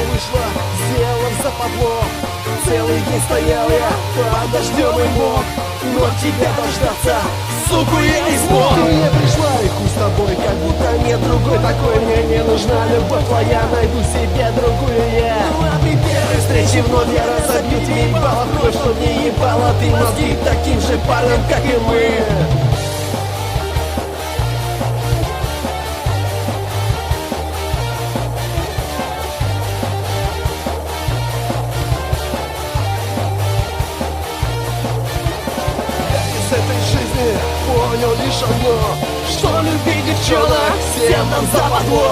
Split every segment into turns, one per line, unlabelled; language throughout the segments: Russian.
вышла, сделав западло. Целый день стоял я под дождем и мог, но тебя дождаться, суку, я не смог. Ты не пришла, и хуй с тобой, как будто нет другой такой. Мне не нужна любовь твоя, найду себе другую я. Ну а при первой встрече вновь я разобью тебе ебало в кровь, чтоб не ебало ты мозги таким же парнем, как и мы. С этой жизни понял лишь одно, что любить девчонок всем нам западло.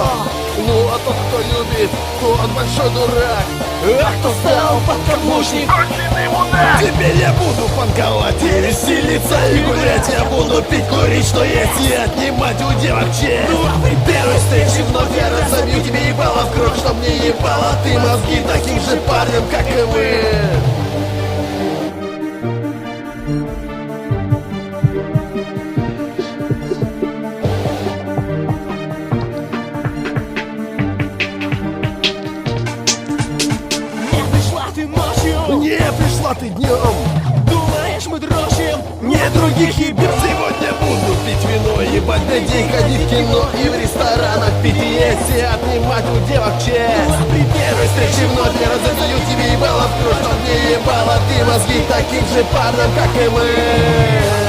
Ну а тот, кто любит, тот большой дурак, а кто стал подкаблучник, конченый мудак. Теперь я буду панковать и веселиться, и гулять я буду пить, курить, что есть, и отнимать у девок честь. Ну а при первой встрече вновь я разобью тебе ебало в кровь, чтоб не ебало ты мозги таким же парнем, как и мы. Не пришла ты днем, думаешь, мы дрочим, не других ебем. Сегодня буду пить вино, ебать людей, ходить в кино и в ресторанах пить и есть, и отнимать у девок честь. Ну, а при первой встрече вновь я разобью тебе ебало в кровь, чтоб не ебало ты мозги таким же парнем, как и мы.